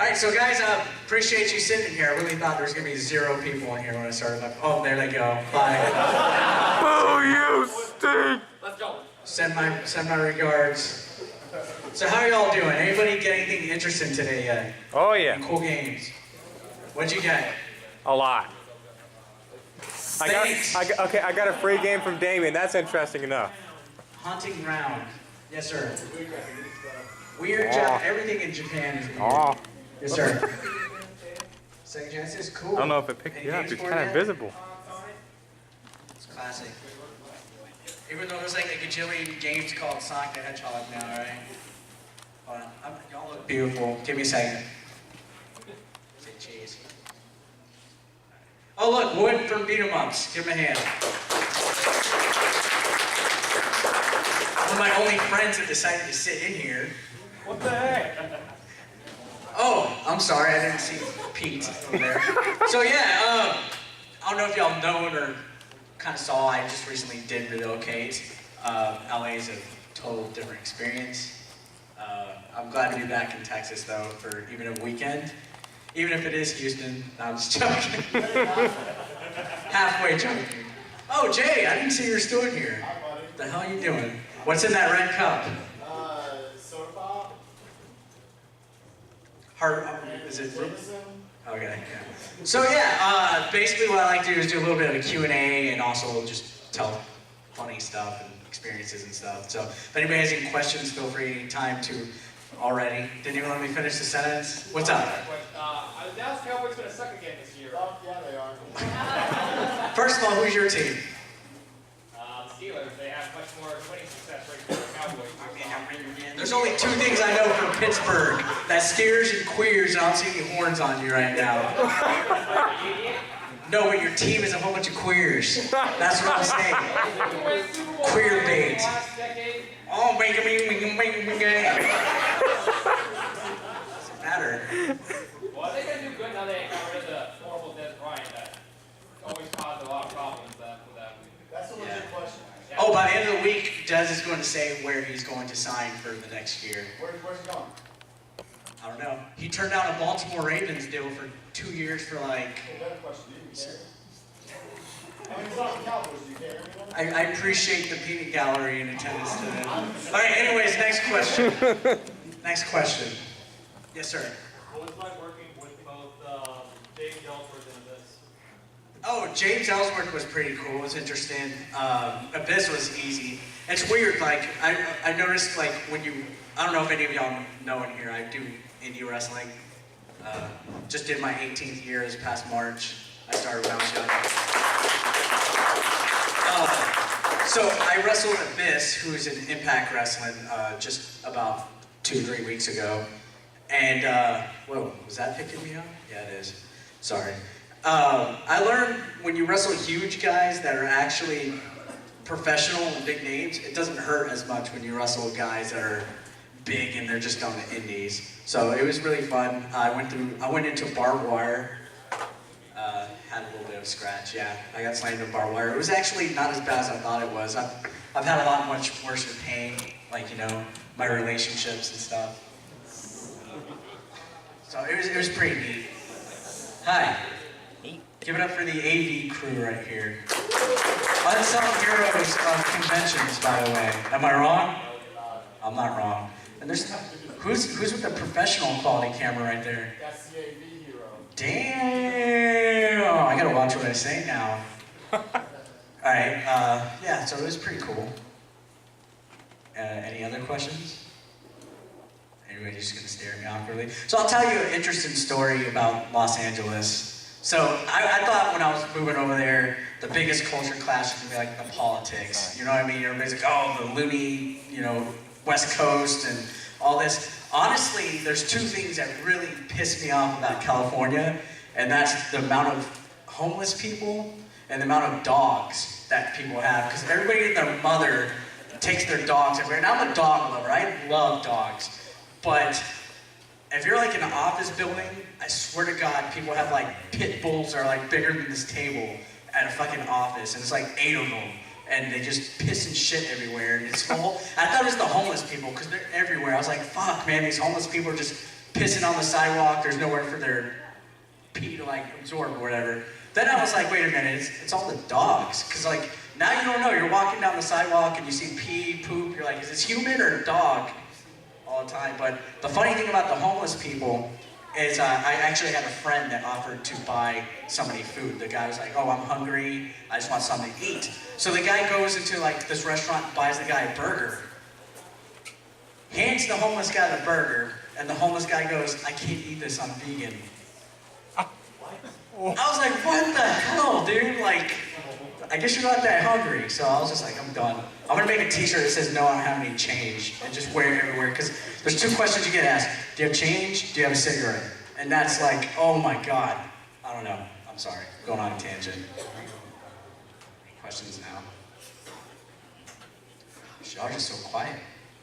Alright, so guys, appreciate you sitting here. I really thought there was going to be 0 people in here when I started. Like, oh, there they go. Bye. Boo, you stink! Let's go. Send my regards. So how are y'all doing? Anybody get anything interesting today yet? Oh yeah. Cool games. What'd you get? A lot. Thanks. I got a free game from Damien. That's interesting enough. Hunting round. Yes, sir. Weird everything in Japan is weird. Oh. Yes, sir. Second chance is cool. I don't know if it picked you up. It's kind of visible. It's classic. Even though there's like a gajillion games called Sonic the Hedgehog now, right? Hold on. Y'all look beautiful. Give me a second. Say cheese. Oh look, Wood from Beat 'em Ups. Give him a hand. One of my only friends that decided to sit in here. What the heck? Oh, I'm sorry, I didn't see Pete over there. So yeah, I don't know if y'all know it or kind of saw, I just recently did relocate. LA is a total different experience. I'm glad to be back in Texas though, for even a weekend. Even if it is Houston, no, I'm just joking. Halfway joking. Oh, Jay, I didn't see you were still in here. Hi, buddy. What the hell are you doing? What's in that red cup? Soda pop. Is it? Jameson. Okay, yeah. So yeah, basically what I like to do is do a little bit of a Q&A and also just tell funny stuff and experiences and stuff. So if anybody has any questions, feel free anytime to already. Didn't even let me finish the sentence. What's up? Are the Dallas Cowboys going to suck again this year? Oh, yeah, they are. First of all, who's your team? The Steelers, they have much more winning success rate than the Cowboys. There's only 2 things I know from Pittsburgh. That's steers and queers, and I don't see any horns on you right now. No, but your team is a whole bunch of queers. That's what I'm saying. Queer bait. Oh, make it. Doesn't matter. Well, I think they do good now they got rid of the horrible Des Bryant that always caused a lot of problems with them. That's a legit question. Oh, by the end of the week, Des is going to say where he's going to sign for the next year. Where's he going? I don't know. He turned down a Baltimore Ravens deal for 2 years for like... Well, better question. Do you care? I mean, it's not the Cowboys. Do you care? I appreciate the peanut gallery in attendance today. All right, anyways, next question. Next question. Yes, sir. What was like working with both James Ellsworth and Abyss? Oh, James Ellsworth was pretty cool. It was interesting. Abyss was easy. It's weird, like, I noticed, like, when you, I don't know if any of y'all know in here, I do indie wrestling. Just did my 18th year this past March. I started when I was young. So I wrestled Abyss, who's in Impact Wrestling, just about 2-3 weeks ago. And, whoa, was that picking me up? Yeah, it is. Sorry. I learned when you wrestle huge guys that are actually professional and big names, it doesn't hurt as much when you wrestle guys that are big and they're just on the indies. So it was really fun. I went into barbed wire, had a little bit of a scratch, yeah. I got slammed in barbed wire. It was actually not as bad as I thought it was. I've had a lot much worse in pain, like, you know, my relationships and stuff. So it was pretty neat. Hi. Give it up for the AV crew right here. Unsung heroes of conventions, by the way. Am I wrong? I'm not wrong. And there's who's with the professional quality camera right there? That's the AV hero. Damn! I gotta watch what I say now. All right. Yeah. So it was pretty cool. Any other questions? Everybody's just gonna stare at me awkwardly. So I'll tell you an interesting story about Los Angeles. So I thought when I was moving over there, the biggest culture clash was gonna be like the politics. You know what I mean? Everybody's like, oh, the loony, you know, West Coast and all this. Honestly, there's 2 things that really piss me off about California, and that's the amount of homeless people and the amount of dogs that people have. Because everybody and their mother takes their dogs everywhere. And I'm a dog lover. I love dogs. But if you're like in an office building, I swear to God, people have like pit bulls that are like bigger than this table at a fucking office, and it's like 8 of them, and they just piss and shit everywhere, and it's full. I thought it was the homeless people, because they're everywhere. I was like, fuck, man, these homeless people are just pissing on the sidewalk. There's nowhere for their pee to like absorb or whatever. Then I was like, wait a minute, it's all the dogs. Cause like, now you don't know, you're walking down the sidewalk and you see pee, poop, you're like, is this human or a dog? All the time. But the funny thing about the homeless people is I actually had a friend that offered to buy somebody food. The guy was like, oh, I'm hungry, I just want something to eat. So the guy goes into like this restaurant and buys the guy a burger. Hands the homeless guy the burger, and the homeless guy goes, I can't eat this, I'm vegan. I was like, what the hell, dude? Like, I guess you're not that hungry. So I was just like, I'm done. I'm gonna make a t-shirt that says no, I don't have any change, and just wear it everywhere, because there's 2 questions you get asked. Do you have change? Do you have a cigarette? And that's like, oh my God. I don't know. I'm sorry. Going on a tangent. Questions now? Y'all are just so quiet.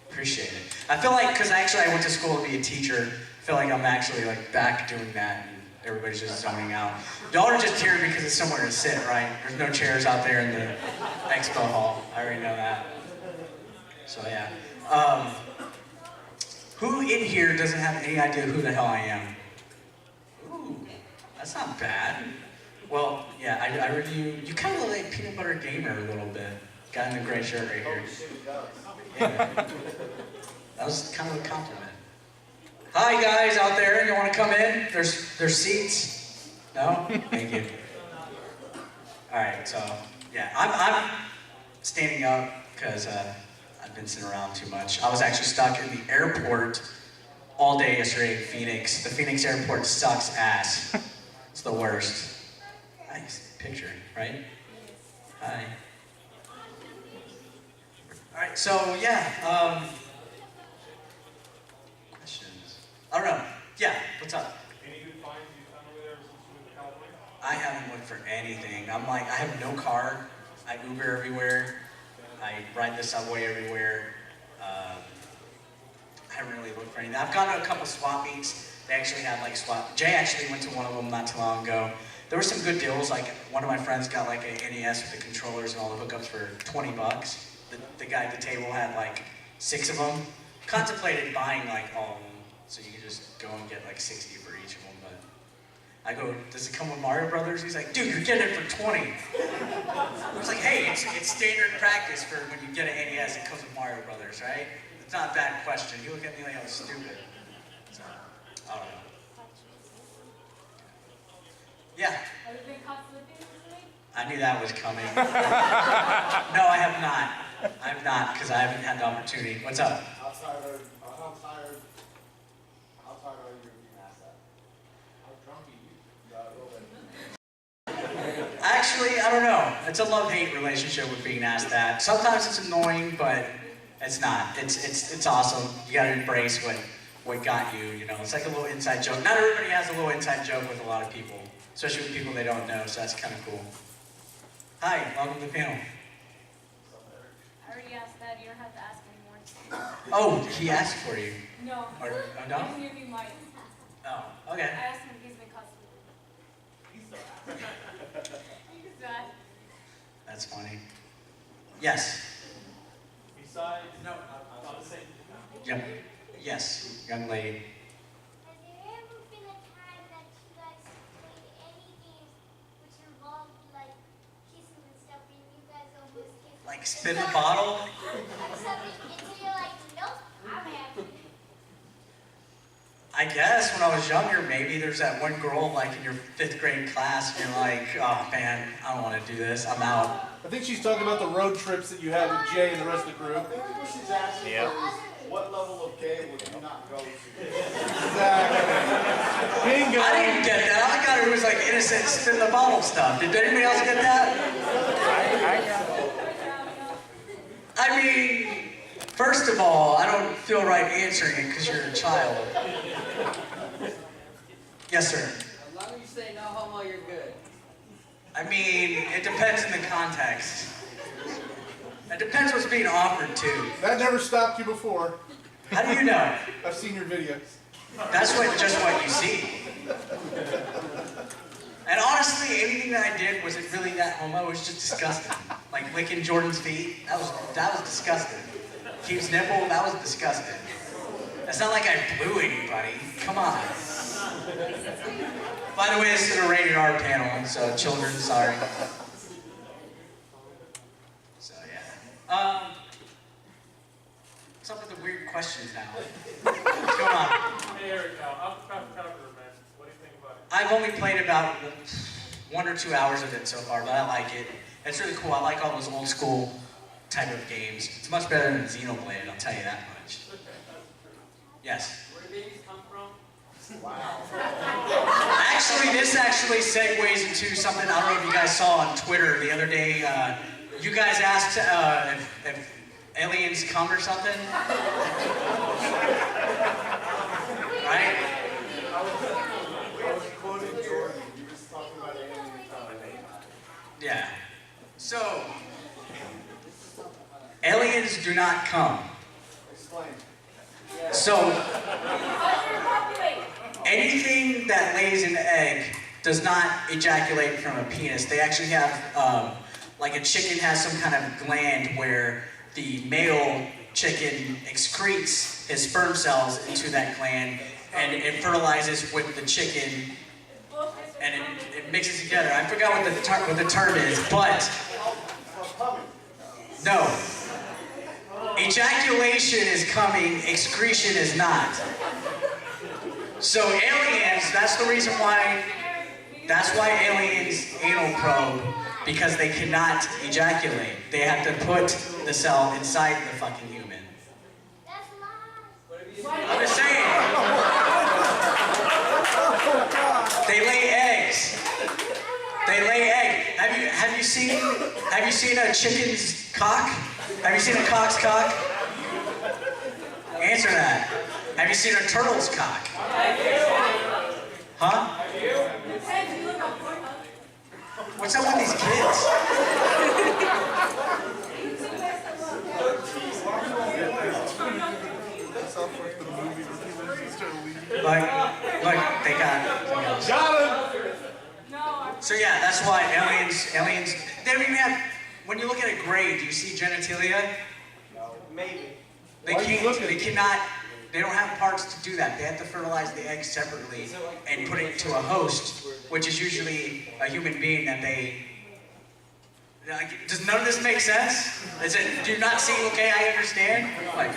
Appreciate it. I feel like, because actually I went to school to be a teacher, I feel like I'm actually like back doing that, and everybody's just zoning out. Y'all are just here because it's somewhere to sit, right? There's no chairs out there in the expo hall. I already know that. So yeah. Who in here doesn't have any idea who the hell I am? Ooh, that's not bad. Well, yeah, I review. You kind of look like Peanut Butter Gamer a little bit. Guy in the gray shirt right here. Yeah. That was kind of a compliment. Hi guys out there, you want to come in? There's seats. No? Thank you. All right, so yeah, I'm standing up because I've been sitting around too much. I was actually stuck in the airport all day yesterday in Phoenix. The Phoenix airport sucks ass. It's the worst. Nice picture, right? Hi. All right, so yeah. Questions? I don't know. Yeah, what's up? Any good finds you found over there since you moved to California? I haven't looked for anything. I'm like, I have no car. I Uber everywhere. I ride the subway everywhere. I haven't really looked for anything. I've gone to a couple swap meets. They actually had like swap. Jay actually went to one of them not too long ago. There were some good deals. Like one of my friends got like an NES with the controllers and all the hookups for $20. The guy at the table had like 6 of them. Contemplated buying like all of them, so you could just go and get like 60 for each of them. But I go, does it come with Mario Brothers? He's like, dude, you're getting it for 20. I was like, hey, it's standard practice for when you get an NES, it comes with Mario Brothers, right? It's not a bad question. You look at me like I was stupid. So, I don't know. Yeah. Have you been caught slipping recently? I knew that was coming. No, I have not. I'm not, because I haven't had the opportunity. What's up? How tired are you of being asked that? How drunk are you? A little bit. Actually, I don't know. It's a love-hate relationship with being asked that. Sometimes it's annoying, but it's not. It's awesome. You gotta embrace what got you, you know. It's like a little inside joke. Not everybody has a little inside joke with a lot of people, especially with people they don't know, so that's kind of cool. Hi, welcome to the panel. I already asked that. You don't have to ask anymore. Oh, he asked for you. No. Or, oh, He no? doesn't give me mine. Oh, I okay. asked him if he's been caught slipping. He's that. That's funny. Yes. Besides, No. I'm the same. Yep. Yes, young lady. Has there ever been a time that you guys played any games which involved like kissing and stuff and you guys almost kissed? Like spin the bottle? Or something until you're like, nope, I'm happy. I guess when I was younger, maybe there's that one girl like in your 5th grade class and you're like, oh man, I don't want to do this, I'm out. I think she's talking about the road trips that you had with Jay and the rest of the group. I think what she's asking Yep. is, what level of gay would you not go to? Exactly. Bingo. I didn't get that. I got it was like innocent spin the bottle stuff. Did anybody else get that? I mean, first of all, I don't feel right answering it because you're a child. Yes, sir. As long as you say no homo, you're good. I mean, it depends on the context. It depends what's being offered too. That never stopped you before. How do you know? I've seen your videos. That's just what you see. And honestly, anything that I did, was it really that homo? It was just disgusting. Like licking Jordan's feet, that was disgusting. Keith's nipple, that was disgusting. It's not like I blew anybody. Come on. By the way, this is a rated R panel, so children, sorry. So yeah. What's up with the weird questions now? What's going on? Hey Eric, Octopath Traveler, man. What do you think about it? I've only played about 1 or 2 hours of it so far, but I like it. It's really cool. I like all those old school type of games. It's much better than Xenoblade, I'll tell you that much. Yes? Where do babies come from? Actually, this actually segues into something I don't know if you guys saw on Twitter the other day. You guys asked if aliens come or something? Right? I was quoting Jordan. He was talking about alien time. Yeah. So, aliens do not come. Explain. So, anything that lays an egg does not ejaculate from a penis. They actually have, like a chicken has some kind of gland where the male chicken excretes his sperm cells into that gland and it fertilizes with the chicken and it mixes together. I forgot what the term is, but no. Ejaculation is coming, excretion is not. So aliens, that's the reason why, aliens anal probe, because they cannot ejaculate. They have to put the cell inside the fucking human. That's lies. I'm just saying. They lay eggs. They lay eggs. Have you seen a chicken's cock? Have you seen a cock's cock? Answer that. Have you seen a turtle's cock? Huh? What's up with these kids? Look, they got So yeah, that's why aliens, they don't even have, when you look at a grave, do you see genitalia? Maybe. They cannot, they don't have parts to do that. They have to fertilize the egg separately and put it to a host, which is usually a human being that they, like, does none of this make sense? Is it, do you not see, okay, I understand? Like,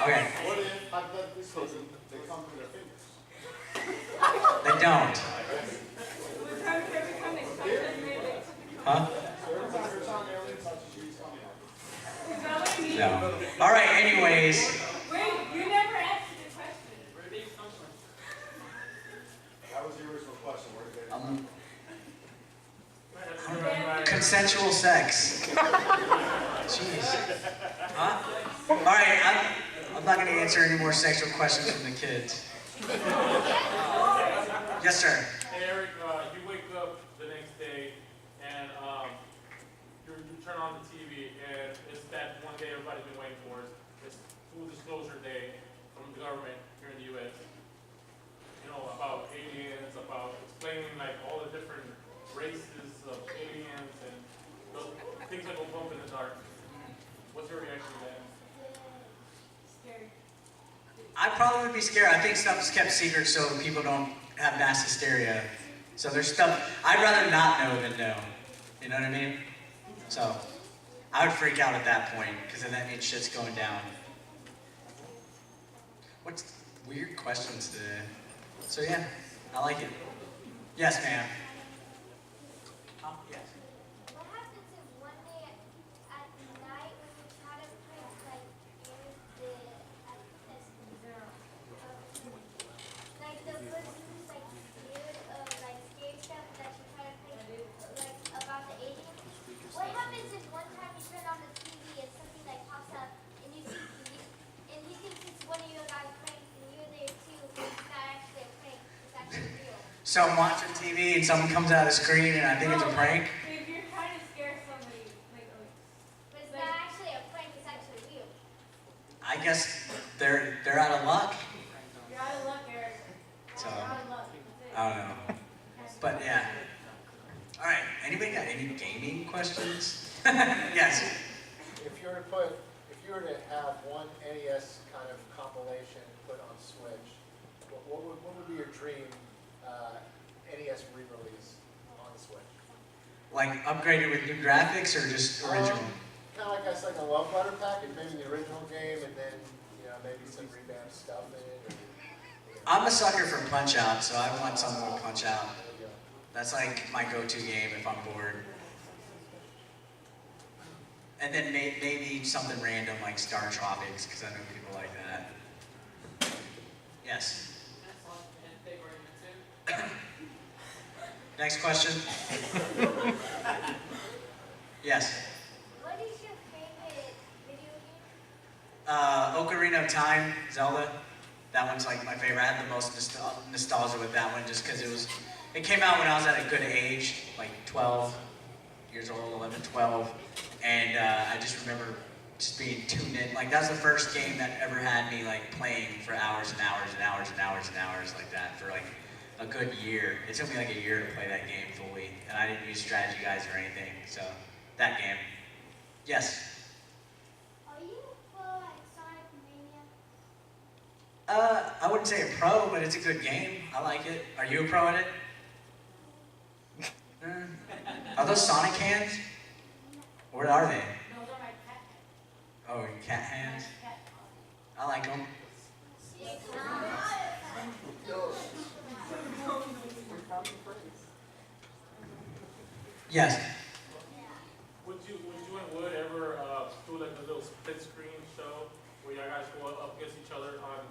okay. What if, hypothetically speaking, they come from their fingers? They don't. Huh? So every time alien touches you, he's coming out. No. All right, anyways. Wait, you never answered the question. Where do babies come from? That was the original question. Where did they Consensual sex. Jeez. Huh? All right, I'm not going to answer any more sexual questions from the kids. Yes, sir. Hey Eric, you wake up the next day and you turn on the TV and it's that one day everybody's been waiting for. It's full disclosure day from the government here in the U.S. You know, about aliens, about explaining like all the different races of aliens and those things that go bump in the dark. What's your reaction to that? Scary. I'd probably be scared. I think stuff's kept secret so people don't have mass hysteria. So there's stuff, I'd rather not know than know. You know what I mean? So, I would freak out at that point, because then that means shit's going down. What's weird questions today? So yeah, I like it. Yes, ma'am. Yes. What happens if one day at night when you try to print like like the person who's like scared of like scary stuff that you try to print like about the aliens? What happens if one time you turn on the TV and something like pops up and you think and he thinks it's one of your guys' pranks and you're there too, but it's not actually a prank, it's actually real. So I'm watching TV and someone comes out of the screen and I think it's a prank? If you're trying to scare somebody, like, But it's not actually a prank, it's actually real. I guess they're out of luck. you're out of luck, Eric. So, You're out of luck. That's it. I don't know. But yeah. All right, anybody got any gaming questions? Yes. If you were to put you were to have one NES kind of compilation put on Switch, what would be your dream NES re-release on the Switch? Like upgraded with new graphics or just original? Kind of like that's like a love letter package, maybe the original game, and then maybe some revamped stuff in it. I'm a sucker for Punch Out, so I want something with Punch Out. That's like my go-to game if I'm bored. And then maybe something random like Star Tropics, because I know people like that. Yes. Next question. Yes. What is your favorite video game? Ocarina of Time, Zelda. That one's like my favorite. I had the most nostalgia with that one just because it came out when I was at a good age, like 12 years old, 11, 12. And I just remember just being tuned in. Like that was the first game that ever had me like playing for hours and hours and hours and hours and hours like that for like a good year. It took me like a year to play that game fully. And I didn't use strategy guides or anything. So that game. Yes. Are you a pro at Sonic Mania? I wouldn't say a pro, but it's a good game. I like it. Are you a pro at it? Are those Sonic hands? What are they? Those are my cat hands. Oh, cat hands? I like them. Yes. Would you and Wood ever do like a little split screen show where you guys go up against each other on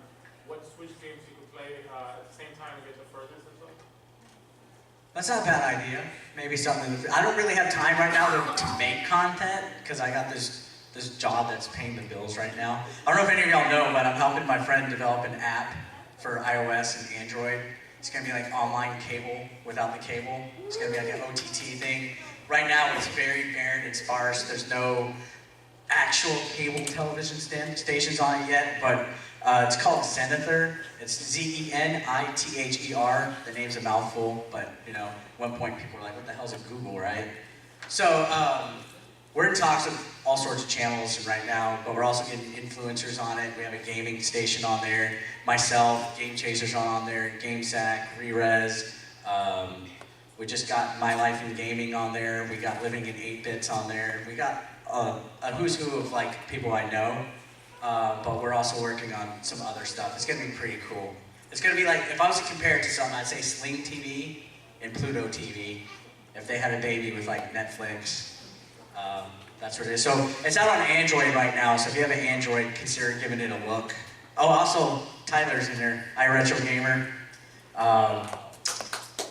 what Switch games you can play at the same time and get the furthest and stuff? That's not a bad idea. Maybe something. I don't really have time right now to make content because I got this job that's paying the bills right now. I don't know if any of y'all know, but I'm helping my friend develop an app for iOS and Android. It's gonna be like online cable without the cable. It's gonna be like an OTT thing. Right now it's very barren and sparse. There's no actual cable television stations on it yet, but it's called Zenither. It's Zenither. The name's a mouthful, but at one point people were like, what the hell's a Google, right? So we're in talks with all sorts of channels right now, but we're also getting influencers on it. We have a gaming station on there. Myself, Game Chasers on there, GameSack, Rerez. We just got My Life in Gaming on there. We got Living in 8-Bits on there. We got a who's who of like people I know. But we're also working on some other stuff. It's gonna be pretty cool. It's gonna be like, if I was to compare it to something, I'd say Sling TV and Pluto TV. If they had a baby with like Netflix, that's what it is. So it's out on Android right now, so if you have an Android, consider giving it a look. Oh, also, Tyler's in there, iRetro Gamer.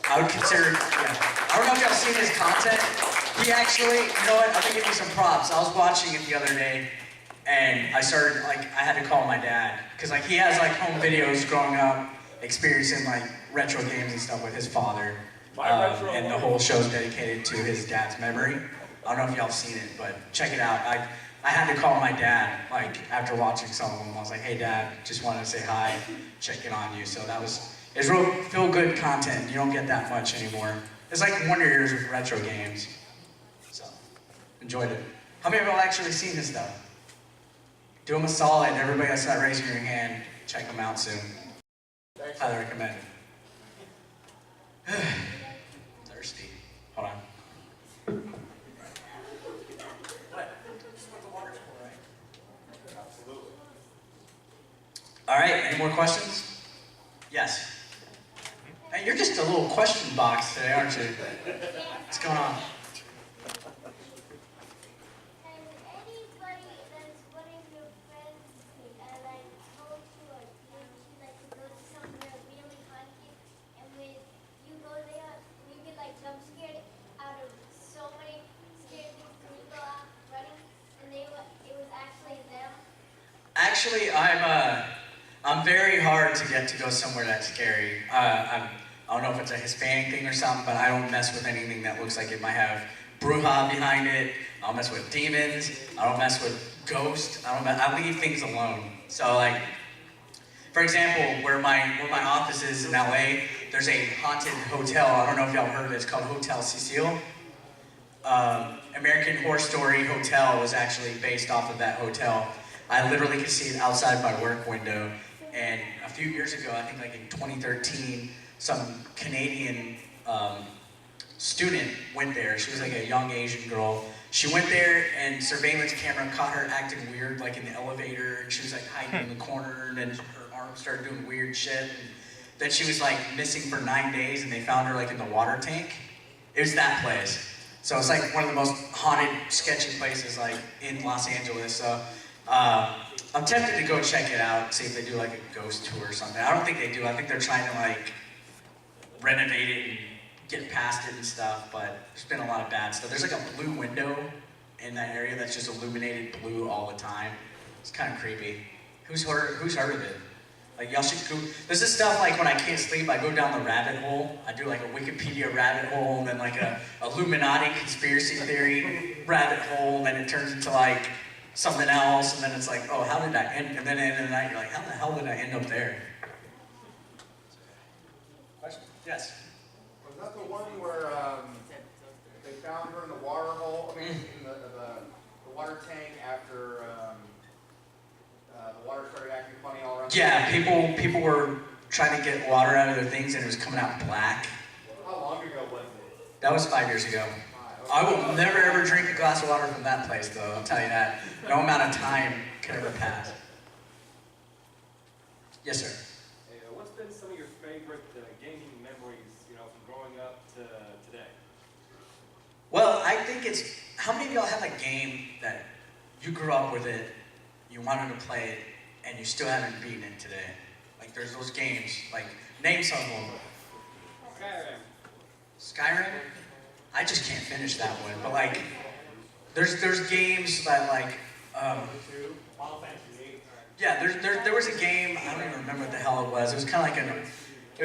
I would consider, I don't know if y'all seen his content. He actually, you know what, I'm gonna give you some props. I was watching it the other day, and I started, I had to call my dad, because he has home videos growing up, experiencing retro games and stuff with his father. And the whole show's dedicated to his dad's memory. I don't know if y'all have seen it, but check it out. I had to call my dad, after watching some of them. I was like, hey dad, just wanted to say hi, check in on you. So it's real feel-good content. You don't get that much anymore. It's like Wonder Years with retro games. So, enjoyed it. How many of y'all actually seen this stuff? Do them a solid. Everybody that's not raising your hand, check them out soon. Highly recommend it. Thirsty. Hold on. What? That's what the water's for, right? Absolutely. All right, any more questions? Yes. Hey, you're just a little question box today, aren't you? What's going on? Actually, I'm very hard to get to go somewhere that's scary. I don't know if it's a Hispanic thing or something, but I don't mess with anything that looks like it might have bruja behind it. I don't mess with demons. I don't mess with ghosts. I leave things alone. So for example, where my office is in LA, there's a haunted hotel. I don't know if y'all heard of it. It's called Hotel Cecil. American Horror Story Hotel was actually based off of that hotel. I literally could see it outside my work window. And a few years ago, I think like in 2013, some Canadian student went there. She was like a young Asian girl. She went there and surveillance camera caught her acting weird, like in the elevator, and she was like hiding in the corner, and then her arms started doing weird shit. And then she was like missing for 9 days, and they found her like in the water tank. It was that place. So it's like one of the most haunted, sketchy places like in Los Angeles. So I'm tempted to go check it out, see if they do like a ghost tour or something. I don't think they do. I think they're trying to like renovate it and get past it and stuff, but there's been a lot of bad stuff. There's like a blue window in that area that's just illuminated blue all the time. It's kind of creepy. Who's heard of it? Like y'all should go. This is stuff like when I can't sleep, I go down the rabbit hole. I do like a Wikipedia rabbit hole, and then like a Illuminati conspiracy theory rabbit hole, and then it turns into like something else, and then it's like, oh, how did I end? And then at the end of the night, you're like, how the hell did I end up there? Question? Yes. Was that the one where they found her in the water hole? I mean, in the water tank after the water started acting funny all around? Yeah, people were trying to get water out of their things, and it was coming out black. How long ago was it? That was 5 years ago. I will never ever drink a glass of water from that place, though. I'll tell you that. No amount of time can ever pass. Yes, sir. Hey, what's been some of your favorite gaming memories, from growing up to today? Well, I think it's, how many of y'all have a game that you grew up with it, you wanted to play it, and you still haven't beaten it today? Like there's those games, like name some of them. Skyrim? I just can't finish that one, but like, there's games that like, yeah, there was a game, I don't even remember what the hell it was. It was kind of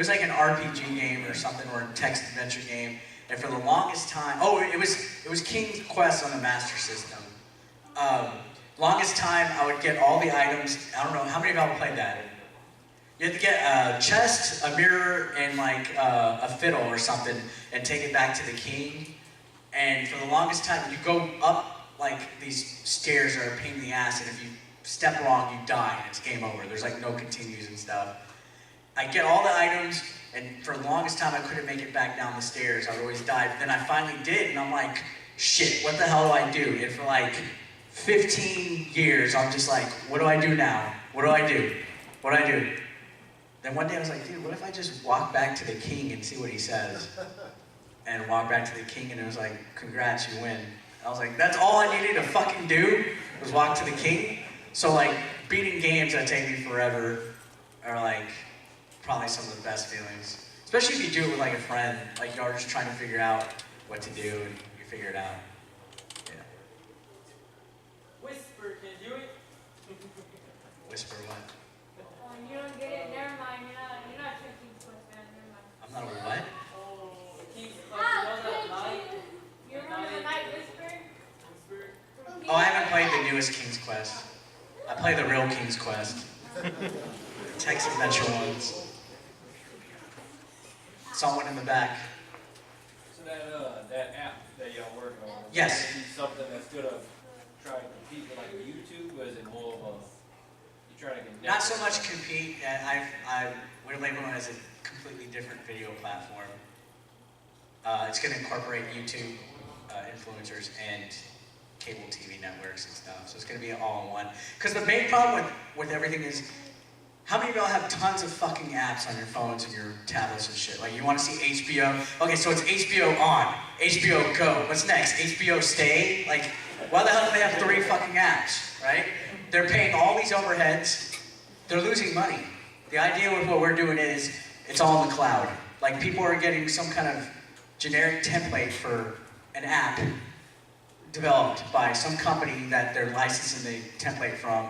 like an RPG game or something, or a text adventure game. And for the longest time, it was King's Quest on the Master System. Longest time, I would get all the items. I don't know how many of y'all played that. You have to get a chest, a mirror, and like a fiddle or something, and take it back to the king. And for the longest time, you go up like these stairs are a pain in the ass, and if you step wrong, you die, and it's game over. There's like no continues and stuff. I get all the items, and for the longest time, I couldn't make it back down the stairs. I would always die. But then I finally did, and I'm like, shit, what the hell do I do? And for like 15 years, I'm just like, what do I do now? What do I do? What do I do? Then one day I was like, dude, what if I just walk back to the king and see what he says? And walk back to the king, and it was like, congrats, you win. And I was like, that's all I needed to fucking do, was walk to the king? So like, beating games that take me forever are like, probably some of the best feelings. Especially if you do it with like a friend, like y'all are just trying to figure out what to do, and you figure it out. Yeah. Whisper, can you do it? Whisper what? Oh, you don't get it? Never mind. You're not tricking Quest, man. Never mind. I'm not a what? You remember the Night Whisper? Oh, I haven't played the newest King's Quest. I play the real King's Quest. Text adventure ones. Someone in the back. So that app that y'all working on, Yes. is it something that's gonna try to compete with like YouTube, or is it more of a, you trying to get Not so much compete. We're labeling it as a completely different video platform. It's going to incorporate YouTube influencers and cable TV networks and stuff. So it's going to be all-in-one. Because the main problem with everything is, how many of y'all have tons of fucking apps on your phones and your tablets and shit? Like, you want to see HBO? Okay, so it's HBO on, HBO Go. What's next? HBO Stay? Like, why the hell do they have 3 fucking apps, right? They're paying all these overheads. They're losing money. The idea with what we're doing is, it's all in the cloud. Like, people are getting some kind of generic template for an app developed by some company that they're licensing the template from,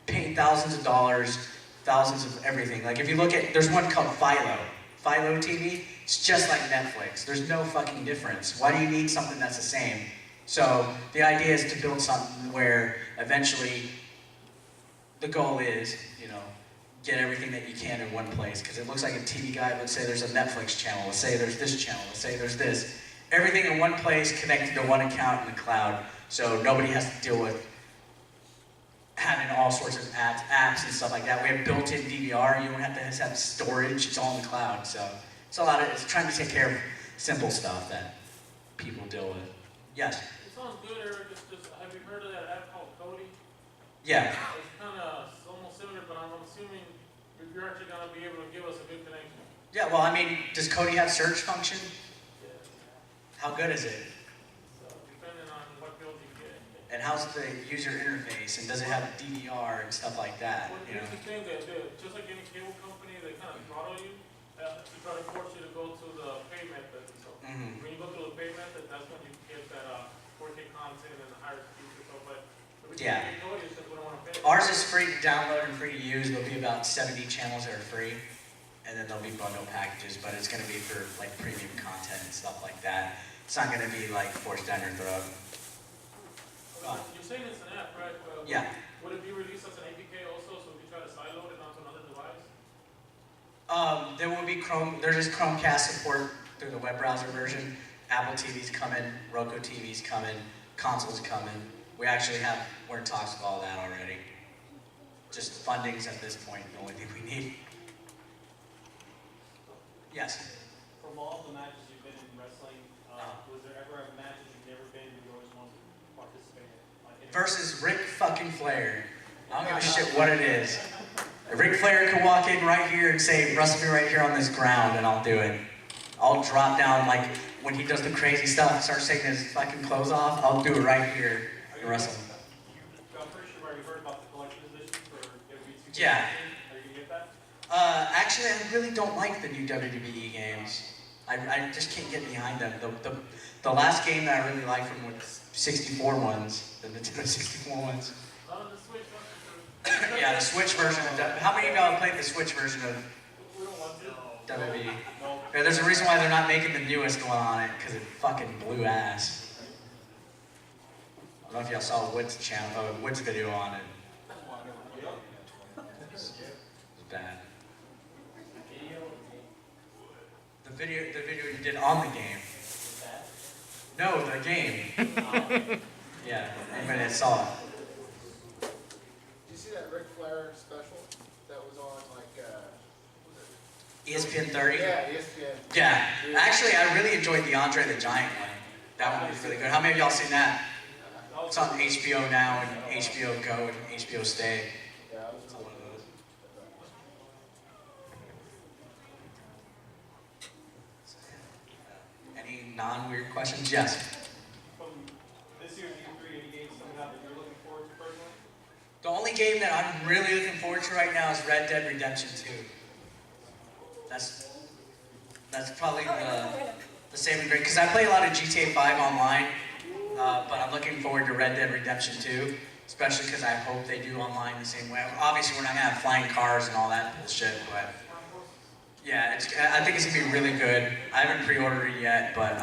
paying thousands of dollars, thousands of everything. Like if you look at, there's one called Philo TV, it's just like Netflix. There's no fucking difference. Why do you need something that's the same? So the idea is to build something where eventually the goal is, get everything that you can in one place. Because it looks like a TV guide, let's say there's a Netflix channel, let's say there's this channel, let's say there's this. Everything in one place connected to one account in the cloud. So nobody has to deal with having all sorts of apps and stuff like that. We have built-in DVR. You don't have to have storage. It's all in the cloud. So it's a lot of, it's trying to take care of simple stuff that people deal with. Yes? It sounds good, Eric. Just have you heard of that app called Cody? Yeah. It's kind of almost similar, but I'm assuming you're actually going to be able to give us a good connection. Yeah, well, I mean, does Kodi have search function? Yeah. How good is it? So depending on what build you get. And how's the user interface? And does it have DVR and stuff like that? Well, You know? here's the thing that just like any cable company, they kind of throttle you to try to force you to go to the pay method. So Mhm. when you go through the pay method, that's when you get that 4K content and the higher speeds and stuff. But the reason Yeah. we know it is because we don't want to pay. Ours is free to download and free to use. There'll be about 70 channels that are free. And then there'll be bundle packages, but it's going to be for like premium content and stuff like that. It's not going to be like forced down your throat. Go on. You're saying it's an app, right? Yeah. Would it be released as an APK also, so we try to sideload it onto another device? There will be there's just Chromecast support through the web browser version. Apple TV's coming, Roku TV's coming, consoles coming. We're in talks of all that already. Just funding's at this point the only thing we need. Yes. From all the matches you've been in wrestling, was there ever a match that you've never been and you always wanted to participate in? Like Versus Ric fucking Flair. I don't give a shit what it is. If Ric Flair could walk in right here and say, wrestle me right here on this ground, and I'll do it. I'll drop down, like, when he does the crazy stuff, starts taking his fucking clothes off, I'll do it right here and wrestle him. I'm pretty sure you heard about the collector's edition for WWE 2K. Yeah. Are you gonna get that? Actually, I really don't like the new WWE games. I just can't get behind them. The last game that I really liked from was 64 ones, the Nintendo 64 ones. None of the Switch ones. Yeah, the Switch version of how many of y'all have played the Switch version of We don't want to. WWE? No. Yeah, there's a reason why they're not making the newest one on it, because it fucking blew ass. I don't know if y'all saw Wood's video on it. It was bad. The video you did on the game. No, the game. Yeah, anybody that saw it. Did you see that Ric Flair special that was on like, ESPN 30? yeah, ESPN. Yeah, actually, I really enjoyed the Andre the Giant one. That one was really good. How many of y'all seen that? It's on HBO Now and HBO Go and HBO Stay. Yeah, I was It's one of those. Any non-weird questions? Yes. From this year's E3, any games coming out that you're looking forward to personally? The only game that I'm really looking forward to right now is Red Dead Redemption 2. That's probably the saving grace, because I play a lot of GTA 5 online, but I'm looking forward to Red Dead Redemption 2, especially because I hope they do online the same way. Obviously, we're not gonna have flying cars and all that bullshit, but yeah, I think it's gonna be really good. I haven't pre-ordered it yet, but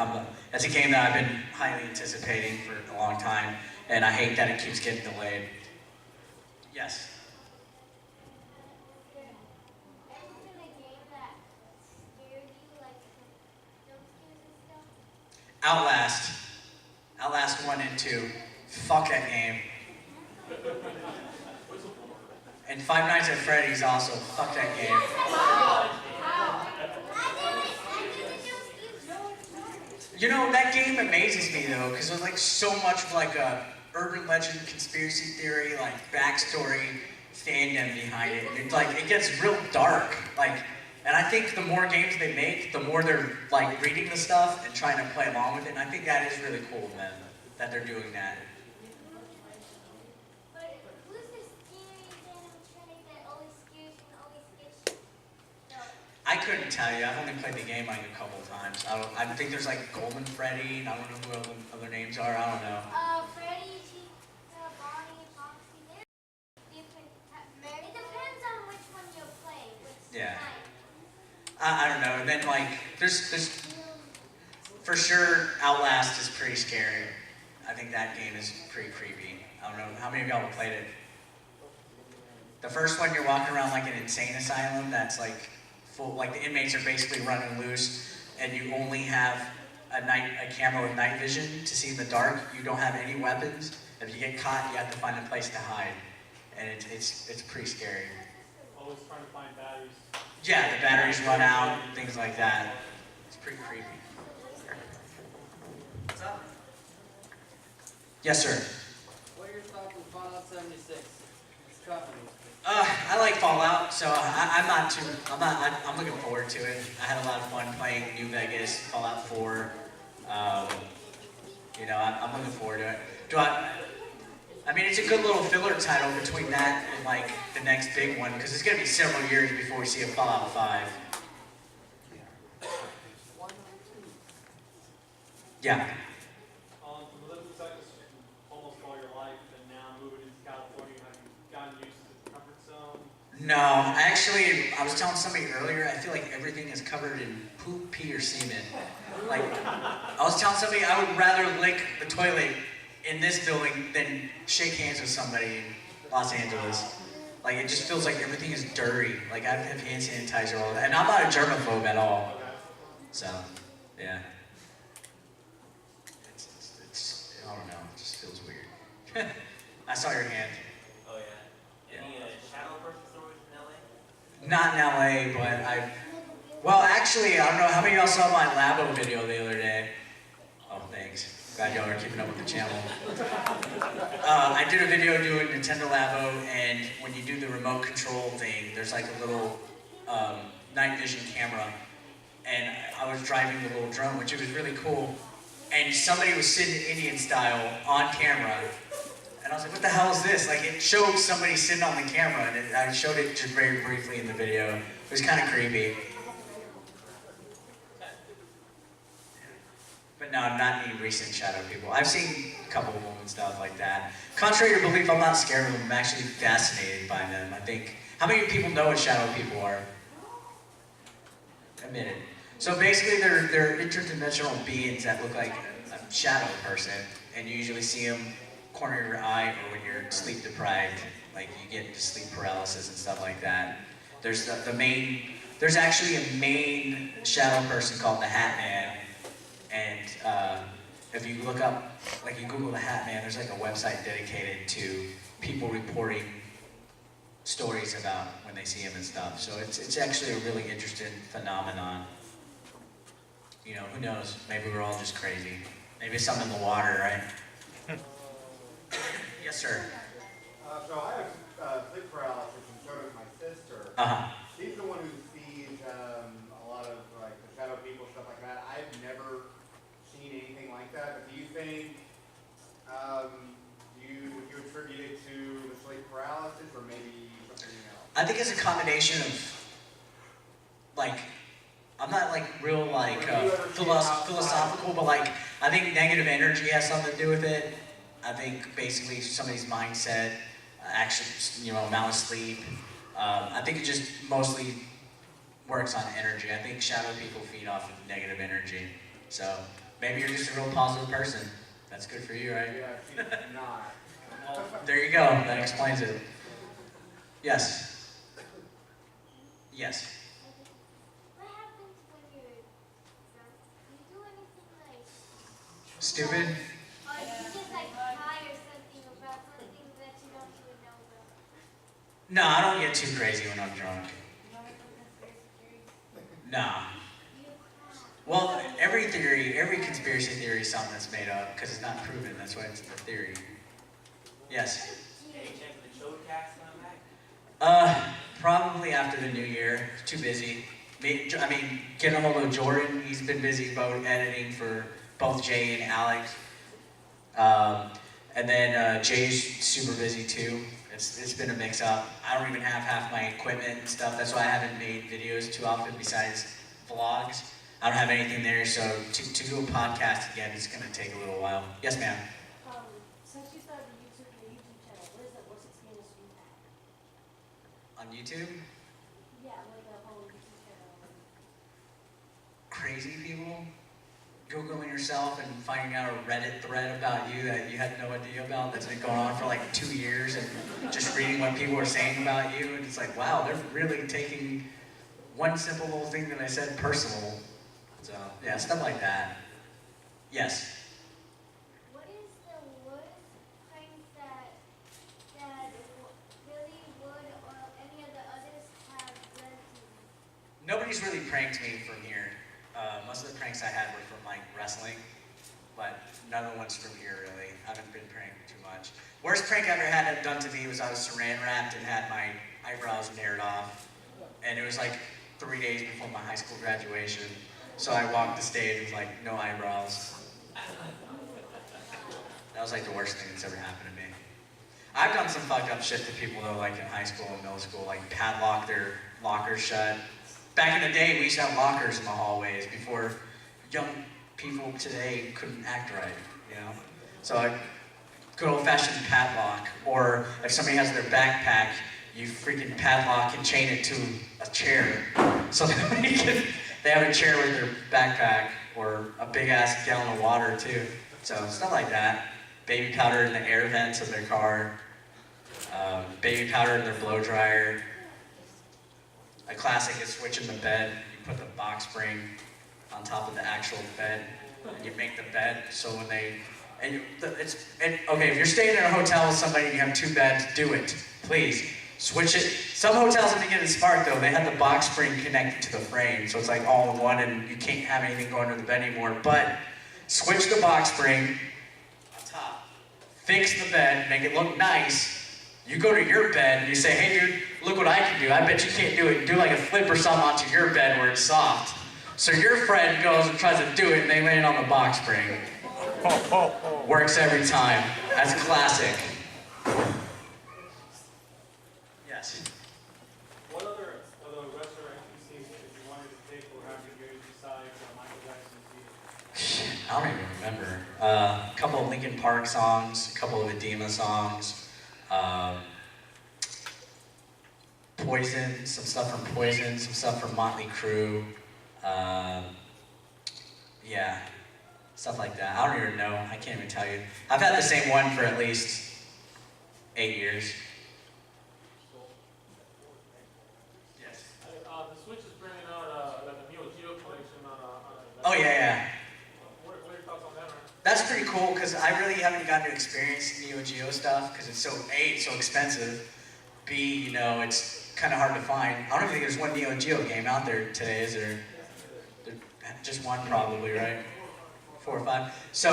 it's a game that I've been highly anticipating for a long time, and I hate that it keeps getting delayed. Yes. Outlast. Outlast 1 and 2. Fuck that game. And Five Nights at Freddy's also. Fuck that game. You know, that game amazes me though, because there's like so much of like a urban legend, conspiracy theory, like backstory, fandom behind it. It's like, it gets real dark. Like, and I think the more games they make, the more they're like reading the stuff and trying to play along with it. And I think that is really cool, man, that they're doing that. But who's the scary animatronic that always scares and always gets you? No. I couldn't tell you. I've only played the game like a couple times. I think there's like Golden Freddy, and I don't know who other names are. I don't know. Freddy, Chica, Bonnie, Foxy, they're different. It depends on which one you play, which Yeah. type. I don't know. And then like, there's for sure Outlast is pretty scary. I think that game is pretty creepy. I don't know how many of y'all have played it. The first one, you're walking around like an insane asylum that's like full, like the inmates are basically running loose, and you only have a camera with night vision to see in the dark. You don't have any weapons. If you get caught, you have to find a place to hide. and it's pretty scary. Always trying to find batteries. Yeah, the batteries run out, things like that. It's pretty creepy. What's up? Yes, sir. What are your thoughts on Fallout 76? It's tough. I like Fallout, so I'm looking forward to it. I had a lot of fun playing New Vegas, Fallout 4. You know, I'm looking forward to it. I mean, it's a good little filler title between that and like the next big one, because it's gonna be several years before we see a Fallout 5. Yeah. You lived in Texas almost all your life, and now moving into California, have you gotten used to the comfort zone? No, I was telling somebody earlier, I feel like everything is covered in poop, pee, or semen. Like, I was telling somebody I would rather lick the toilet in this building than shake hands with somebody in Los Angeles. Like, it just feels like everything is dirty. Like, I have hand sanitizer all the time. And I'm not a germaphobe at all. So, yeah. It's I don't know, it just feels weird. I saw your hand. Oh yeah. Any shadow person stories in LA? Not in LA, but well, actually, I don't know, how many of y'all saw my Labo video the other day? Oh, thanks. Glad y'all are keeping up with the channel. I did a video doing Nintendo Labo, and when you do the remote control thing, there's like a little night vision camera, and I was driving the little drone, which was really cool, and somebody was sitting Indian style on camera, and I was like, what the hell is this? Like, it showed somebody sitting on the camera, and I showed it just very briefly in the video. It was kind of creepy. But no, not any recent shadow people. I've seen a couple of them and stuff like that. Contrary to belief, I'm not scared of them. I'm actually fascinated by them. I think, how many people know what shadow people are? Admit it. So basically, they're interdimensional beings that look like a shadow person, and you usually see them corner of your eye or when you're sleep deprived, like you get into sleep paralysis and stuff like that. There's there's actually a main shadow person called the Hat Man. And if you look up, like you Google the Hat Man, there's like a website dedicated to people reporting stories about when they see him and stuff. So it's actually a really interesting phenomenon. You know, who knows? Maybe we're all just crazy. Maybe it's something in the water, right? Yes, sir. So I have sleep paralysis, and so does my sister. Uh-huh. She's the one who sees a lot of like the shadow people, stuff like that. I've never seen anything like that. But do you think would you attribute it to the sleep paralysis, or maybe something else? I think it's a combination of, like, I'm not like real like philosophical, but like I think negative energy has something to do with it. I think basically somebody's mindset, actually, you know, amount of sleep. I think it just mostly works on energy. I think shadow people feed off of negative energy. So maybe you're just a real positive person. That's good for you, right? Yeah, she's not. There you go. That explains it. Yes. Yes. What happens when you're drunk? Do you do anything like, Stupid? or you just like high or something about something that you don't even know about? No, I don't get too crazy when I'm drunk. Nah. Well, every conspiracy theory is something that's made up because it's not proven. That's why it's a theory. Yes. Any chance of the Toad cast coming back? Probably after the new year. Too busy. I mean, get a hold of Jordan. He's been busy both editing for both Jay and Alex. And then Jay's super busy too. It's been a mix-up. I don't even have half my equipment and stuff. That's why I haven't made videos too often besides vlogs. I don't have anything there, so to do a podcast again, it's going to take a little while. Yes, ma'am? Since you started the YouTube channel, what's experience you had? On YouTube? Yeah, like the whole YouTube channel. Crazy people? Googling yourself and finding out a Reddit thread about you that you had no idea about that's been going on for like 2 years, and just reading what people are saying about you, and it's like, wow, they're really taking one simple little thing that I said personal. So, yeah, stuff like that. Yes? What is the worst prank that really nobody's really pranked me from here. Most of the pranks I had were from like wrestling, but none of the ones from here really. I haven't been pranked too much. Worst prank I ever had done to me was I was saran wrapped and had my eyebrows nared off. And it was like 3 days before my high school graduation. So I walked the stage with like no eyebrows. That was like the worst thing that's ever happened to me. I've done some fucked up shit to people though, like in high school and middle school, like padlock their lockers shut. Back in the day, we used to have lockers in the hallways before young people today couldn't act right, you know? So like, good old-fashioned padlock, or if somebody has their backpack, you freaking padlock and chain it to a chair. So they have a chair with their backpack, or a big-ass gallon of water too. So stuff like that. Baby powder in the air vents of their car. Baby powder in their blow dryer. A classic is switching the bed. You put the box spring on top of the actual bed, and you make the bed so when they, okay, if you're staying in a hotel with somebody and you have 2 beds, do it, please. Switch it. Some hotels, when you get it spark though, they had the box spring connected to the frame, so it's like all in one and you can't have anything go under the bed anymore, but switch the box spring on top, fix the bed, make it look nice. You go to your bed and you say, hey dude, look what I can do. I bet you can't do it. Do like a flip or something onto your bed where it's soft. So your friend goes and tries to do it and they land on the box spring. Works every time. That's classic. Yes. What other wrestler entrance scenes if you wanted to take or have you used besides Michael Jackson's theme? I don't even remember. A couple of Linkin Park songs, a couple of Edema songs. Poison, some stuff from Poison, some stuff from Motley Crue. Yeah, stuff like that. I don't even know. I can't even tell you. I've had the same one for at least 8 years. Yes. The Switch is bringing out like a Neo Geo collection on Oh yeah. What are your thoughts on that, man? That's pretty cool because I really haven't gotten to experience Neo Geo stuff because it's so it's so expensive. B, you know, it's kind of hard to find. I don't even think there's one Neo Geo game out there today, is there? Just one probably, right? 4 or 5. So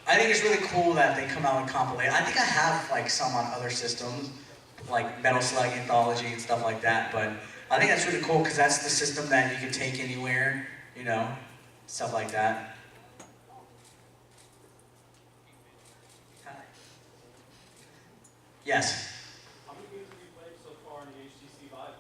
I think it's really cool that they come out and compilate. I think I have like some on other systems, like Metal Slug Anthology and stuff like that. But I think that's really cool because that's the system that you can take anywhere, you know, stuff like that. Yes. How many games have you played so far in the HTC Vive?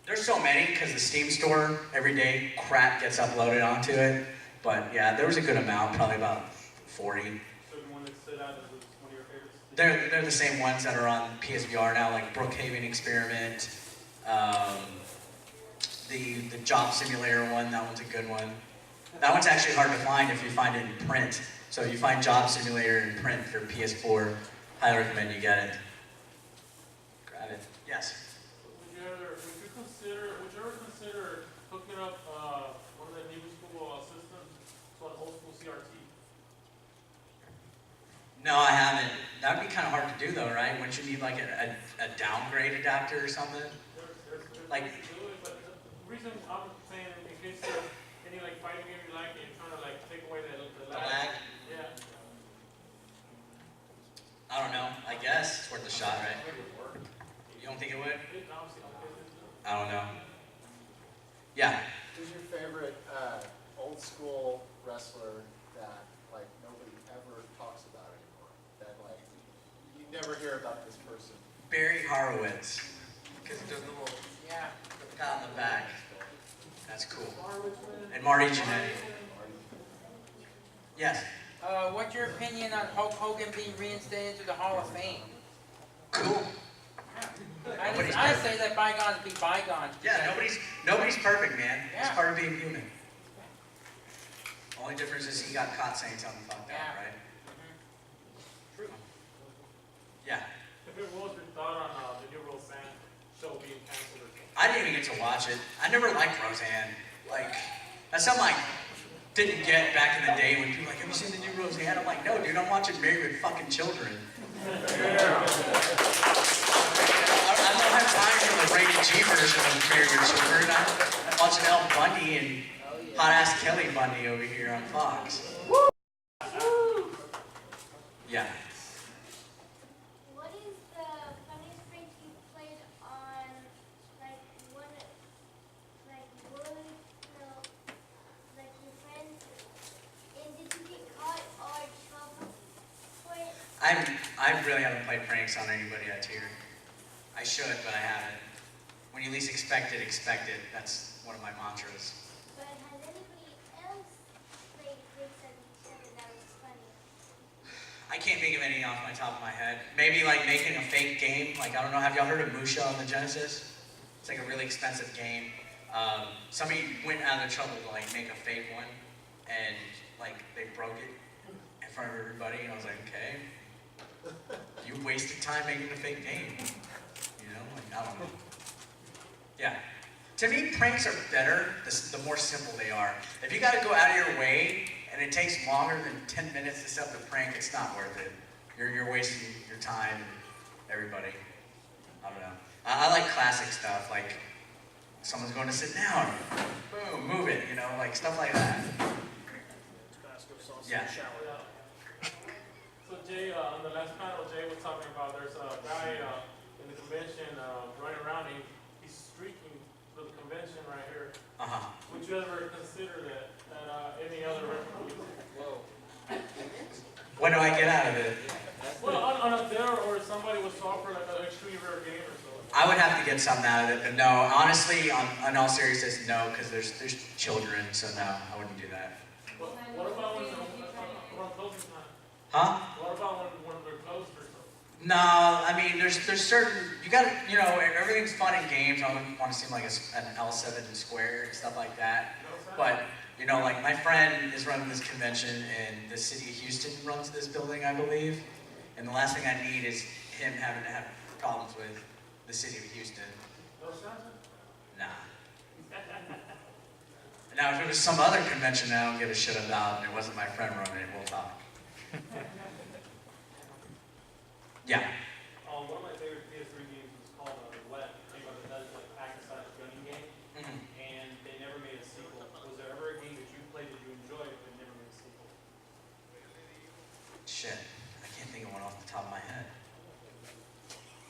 There's so many because the Steam store, every day, crap gets uploaded onto it. But yeah, there was a good amount, probably about 40. So the one that stood out as one of your favorites? They're the same ones that are on PSVR now, like Brookhaven Experiment, the Job Simulator one, that one's a good one. That one's actually hard to find if you find it in print. So if you find Job Simulator in print for PS4, highly recommend you get it. Grab it. Yes? Would you ever consider hooking up one of the new school systems to an old school CRT? No, I haven't. That would be kind of hard to do though, right? Wouldn't you need like a downgrade adapter or something? There's Like, ways to do it, but the reason I'm saying in case there's any like fighting game you like and you're trying to like take away the lag? Yeah. I don't know. I guess it's worth a shot, right? You don't think it would? I don't know. Yeah. Who's your favorite old school wrestler that like nobody ever talks about anymore? That like you never hear about this person. Barry Horowitz. Because he does the little, the pat on the back. That's cool. And Marty Jannetty. Yes. What's your opinion on Hulk Hogan being reinstated to the Hall of Fame? Cool. I say that bygones be bygones. Yeah, nobody's perfect, man. It's Yeah. part of being human. Only difference is he got caught saying something fucked up, right? True. Yeah. What was your thought on the new Roseanne show being canceled? I didn't even get to watch it. I never liked Roseanne. Like, that's something I didn't get back in the day when people were like, have you seen the new Roseanne? I'm like, no, dude, I'm watching Married with Fucking Children. I I don't have time for the rated G version of Marry Your Children. I'm watching El Bundy and hot ass Kelly Bundy over here on Fox. Yeah. What is the funniest prank you played on, like, one, like, like your friends? And did you get caught or in trouble for it? I really haven't played pranks on anybody out here. I should, but I haven't. When you least expect it, expect it. That's one of my mantras. But has anybody else played pranks on each other that was funny? I can't think of any off my top of my head. Maybe like making a fake game. Like, I don't know, have y'all heard of Musha on the Genesis? It's like a really expensive game. Somebody went out of the trouble to like make a fake one, and like they broke it in front of everybody, and I was like, okay, you wasted time making a fake game. You know, like, I don't know. Yeah. To me, pranks are better the more simple they are. If you got to go out of your way and it takes longer than 10 minutes to set up the prank, it's not worth it. You're wasting your time and everybody. I don't know. I like classic stuff, like someone's going to sit down, boom, move it, you know, like stuff like that. Yeah. So Jay, on the last panel, Jay was talking about there's a guy in the convention running around. He's streaking through the convention right here. Uh-huh. Would you ever consider that at any other referee? Whoa. What do I get out of it? Well, on a there or somebody was to offer like an extremely rare game or so. I would have to get something out of it, but no, honestly, on all seriousness, no, because there's children, so no, I wouldn't do that. What about when closing time? Huh? What about when they're closed or something? No, I mean, there's certain, you gotta, you know, everything's fun in games. I don't want to seem like an L7 square and stuff like that. But, you know, like my friend is running this convention and the city of Houston runs this building, I believe. And the last thing I need is him having to have problems with the city of Houston. Nah. Now, if it was some other convention that I don't give a shit about and it wasn't my friend running it, we'll talk. Yeah. One of my favorite PS3 games was called Roulette. Anybody that does like hack and slash gunning game, and they never made a sequel. Was there ever a game that you played that you enjoyed but never made a sequel? Shit, I can't think of one off the top of my head.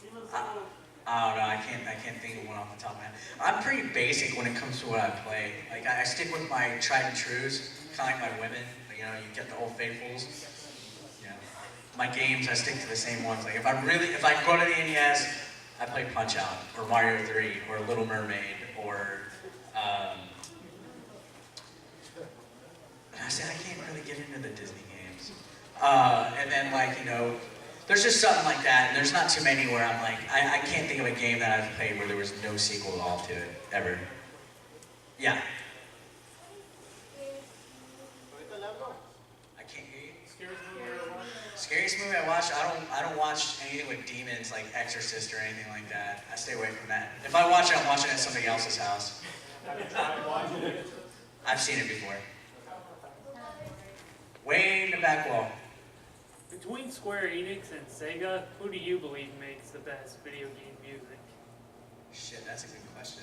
Even I so, don't know. I can't think of one off the top of my head. I'm pretty basic when it comes to what I play. Like I stick with my tried and trues, kind of like my women. You know, you get the Old Faithfuls. You know, my games, I stick to the same ones. Like if I go to the NES, I play Punch Out or Mario 3 or Little Mermaid or. I said I can't really get into the Disney games. And then like, you know, there's just something like that, and there's not too many where I'm like, I can't think of a game that I've played where there was no sequel at all to it, ever. Yeah. I can't hear you. scariest movie you ever watched? Scariest movie I watched, I don't watch anything with demons like Exorcist or anything like that. I stay away from that. If I watch it, I'm watching it at somebody else's house. Have you tried watching it? I've seen it before. Way in the back wall. Between Square Enix and Sega, who do you believe makes the best video game music? Shit, that's a good question.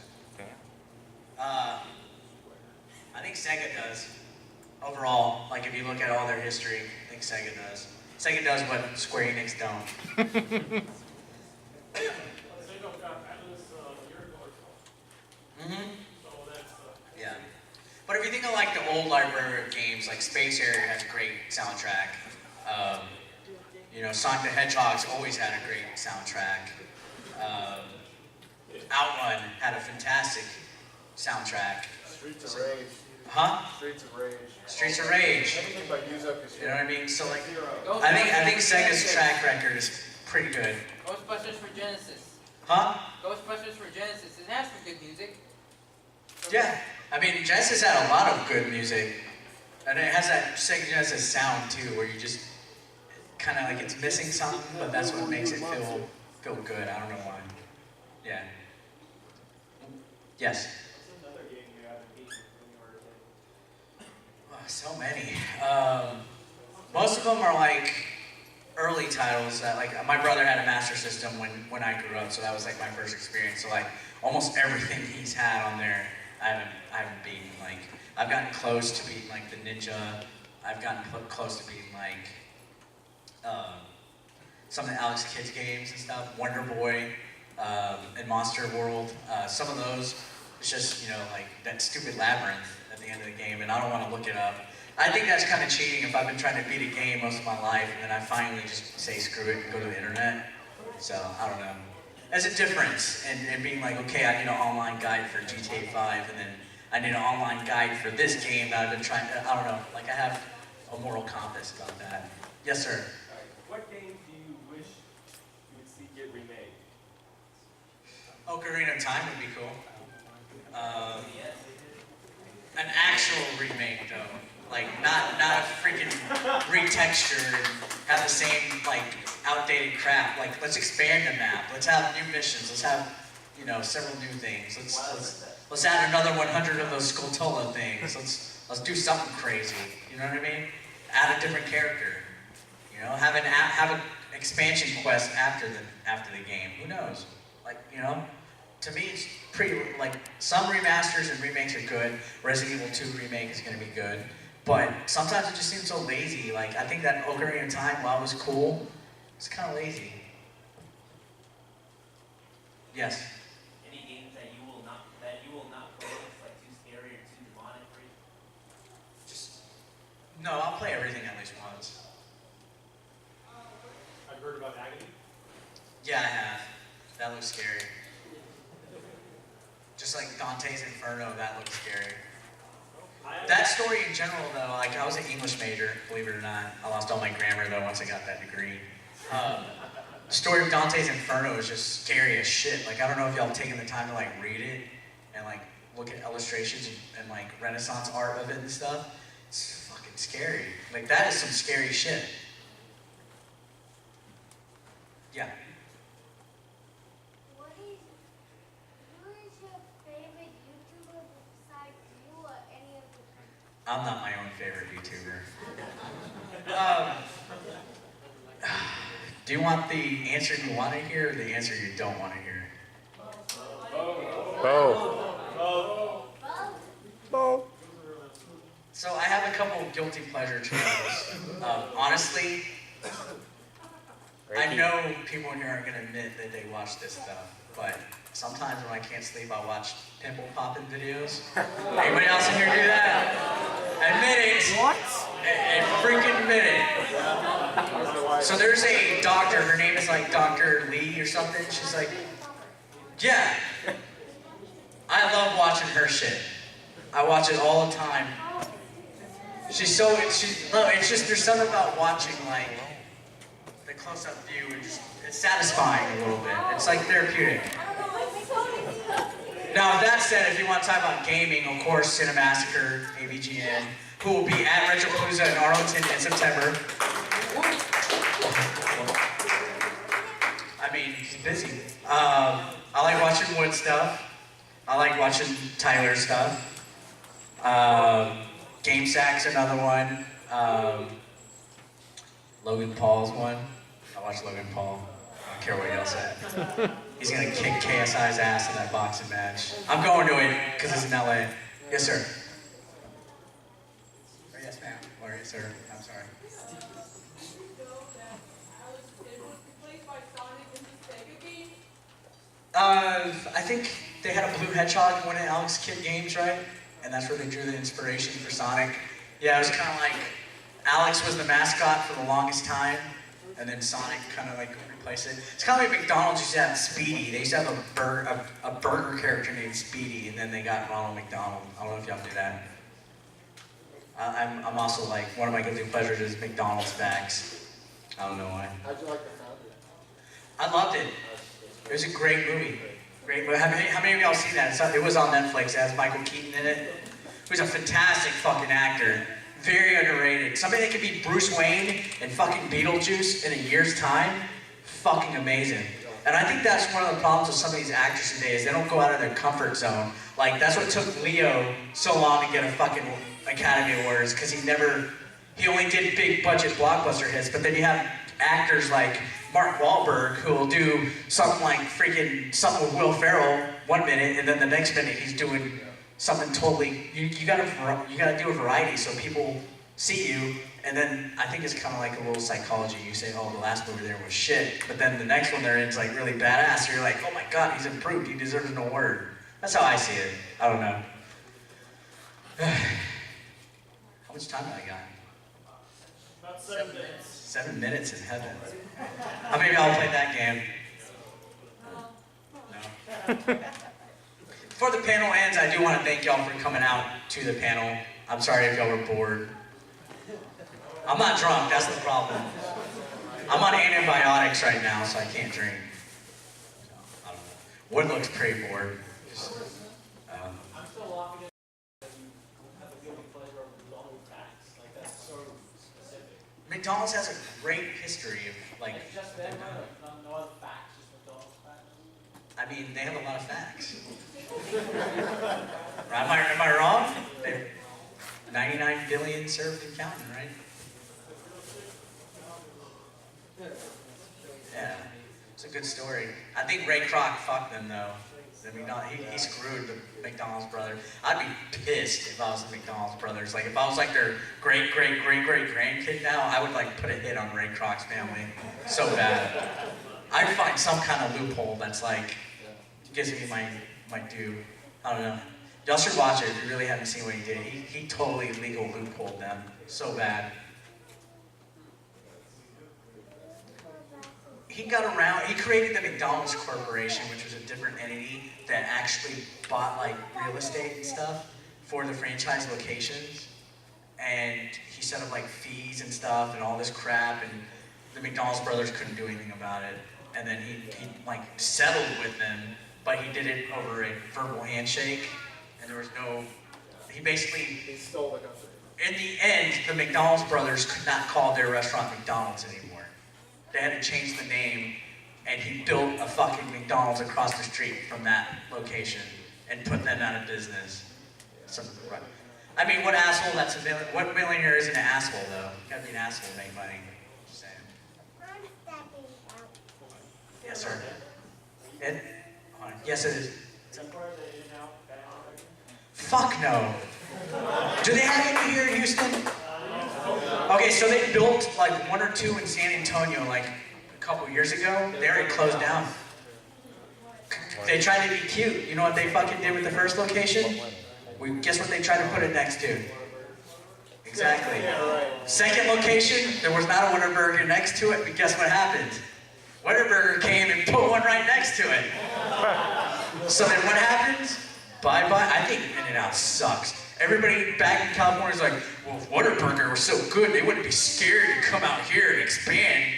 I think Sega does. Overall, like if you look at all their history, I think Sega does. Sega does what Square Enix don't. Sega got Atlas a year ago or so. Mm-hmm. So that's Yeah. But if you think of like the old library of games, like Space Harrier has a great soundtrack. You know, Sonic the Hedgehog's always had a great soundtrack. Outrun had a fantastic soundtrack. Streets of Rage. Huh? Streets of Rage. Streets of Rage. Everything by Yuzo You know what I mean? So like, Ghostbusters I think for Sega's Genesis. track record is pretty good. Ghostbusters for Genesis. Huh? Ghostbusters for Genesis. It has some good music. Yeah. I mean, Genesis had a lot of good music. And it has that Sega Genesis sound too, where you just kind of like it's missing something, but that's what makes it feel good. I don't know why. Yeah. Yes. Another game you haven't beaten when you were a kid. Oh, so many. Most of them are like early titles that like my brother had a Master System when I grew up, so that was like my first experience. So like almost everything he's had on there, I haven't beaten. Like I've gotten close to beating like the Ninja. I've gotten close to beating like some of the Alex Kidd games and stuff, Wonder Boy, and Monster World. Some of those, it's just, you know, like that stupid labyrinth at the end of the game, and I don't want to look it up. I think that's kind of cheating if I've been trying to beat a game most of my life, and then I finally just say screw it and go to the internet. So, I don't know. There's a difference in being like, okay, I need an online guide for GTA 5, and then I need an online guide for this game that I've been trying to, I don't know, like I have a moral compass about that. Yes, sir? What game do you wish you would see get remade? Ocarina of Time would be cool. An actual remake, though. Like, not a freaking retexture and have the same, like, outdated crap. Like, let's expand the map. Let's have new missions. Let's have, you know, several new things. Let's add another 100 of those Skulltula things. Let's do something crazy. You know what I mean? Add a different character. You know, have an expansion quest after the game. Who knows? Like, you know, to me it's pretty, like, some remasters and remakes are good. Resident Evil 2 remake is gonna be good. But sometimes it just seems so lazy. Like, I think that Ocarina of Time, while it was cool, it's kind of lazy. Yes? Any games that you will not play, it's like too scary or too demonic for you? No, I'll play everything at least once. I've heard about Agony. Yeah, I have. That looks scary. Just like Dante's Inferno, that looks scary. That story in general, though, like I was an English major, believe it or not. I lost all my grammar, though, once I got that degree. The story of Dante's Inferno is just scary as shit. Like, I don't know if y'all have taken the time to, like, read it and, like, look at illustrations and like, Renaissance art of it and stuff. It's fucking scary. Like, that is some scary shit. Yeah. Who is your favorite YouTuber besides you or any of the I'm not my own favorite YouTuber. Do you want the answer you want to hear or the answer you don't want to hear? Both. So I have a couple of guilty pleasure channels. Honestly, I know people in here aren't going to admit that they watch this stuff, but sometimes when I can't sleep, I watch pimple popping videos. Anybody else in here do that? Admit it. What? And freaking admit it. So there's a doctor, her name is like Dr. Lee or something. She's like, yeah, I love watching her shit. I watch it all the time. It's just, there's something about watching like the close-up view, and just, it's satisfying a little bit. It's like therapeutic. Now, with that said, if you want to talk about gaming, of course, Cinemassacre, AVGN, who will be at Retropalooza in Arlington in September. I mean, he's busy. I like watching Wood stuff. I like watching Tyler stuff. Game Sack's another one. Logan Paul's one. I watch Logan Paul. I don't care what y'all say. He's gonna kick KSI's ass in that boxing match. I'm going to it because it's in LA. Yes, sir. Or yes, ma'am. Or yes, sir. I'm sorry. I think they had a blue hedgehog in one of Alex Kidd games, right? And that's where they drew the inspiration for Sonic. Yeah, it was kind of like Alex was the mascot for the longest time, and then Sonic kind of like replaced it. It's kind of like McDonald's used to have Speedy. They used to have a burger character named Speedy, and then they got Ronald McDonald. I don't know if y'all do that. I'm also like, one of my guilty pleasures is McDonald's bags. I don't know why. How'd you like the Fountain? I loved it. It was a great movie. Great movie. How many of y'all seen that? It was on Netflix. It has Michael Keaton in it. He's a fantastic fucking actor. Very underrated. Somebody that could be Bruce Wayne and fucking Beetlejuice in a year's time. Fucking amazing. And I think that's one of the problems with some of these actors today is they don't go out of their comfort zone. Like, that's what took Leo so long to get a fucking Academy Awards, because he only did big budget blockbuster hits, but then you have actors like Mark Wahlberg who will do something like freaking something with Will Ferrell one minute, and then the next minute he's doing something totally. You gotta do a variety so people see you. And then I think it's kind of like a little psychology. You say, oh, the last movie there was shit, but then the next one they're in is like really badass. So you're like, oh my god, he's improved. He deserves an award. That's how I see it. I don't know. How much time do I got? About 7 minutes. 7 minutes in heaven. Maybe I'll play that game. No. Before the panel ends, I do want to thank y'all for coming out to the panel. I'm sorry if y'all were bored. I'm not drunk, that's the problem. I'm on antibiotics right now, so I can't drink. So, I don't know. Wood looks pretty bored. I'm still laughing at that you have a guilty pleasure of McDonald's facts. Like, that's so specific. McDonald's has a great history of, like... It's just them, no other facts, just McDonald's facts. I mean, they have a lot of facts. Am I wrong? 99 billion served and counting, right? Yeah, it's a good story. I think Ray Kroc fucked them though. I mean, he screwed the McDonald's brother. I'd be pissed if I was the McDonald's brothers. Like if I was like their great grandkid now, I would like put a hit on Ray Kroc's family so bad. I'd find some kind of loophole that's like gives me my due. I don't know. Y'all should watch it if you really haven't seen what he did. He totally legal loopholed them so bad. He got around, he created the McDonald's Corporation, which was a different entity that actually bought like real estate and stuff for the franchise locations. And he set up like fees and stuff and all this crap, and the McDonald's brothers couldn't do anything about it. And then he like settled with them, but he did it over a verbal handshake, and there was no, he stole the company. In the end, the McDonald's brothers could not call their restaurant McDonald's anymore. They had to change the name, and he built a fucking McDonald's across the street from that location and put them out of business. I mean, what asshole what millionaire isn't an asshole though? You gotta be an asshole to make money. Just saying. I'm stepping out. Yes, sir. Ed? Yes, it is. Is that part of the In-N-Out banner? Fuck no. Do they have any here in Houston? Okay, so they built like one or two in San Antonio like a couple years ago. They already closed down. They tried to be cute. You know what they fucking did with the first location? Guess what they tried to put it next to? Exactly. Second location, there was not a Whataburger next to it, but guess what happened? Whataburger came and put one right next to it. So then what happens? Bye-bye. I think In-N-Out sucks. Everybody back in California is like, well, if Whataburger was so good, they wouldn't be scared to come out here and expand.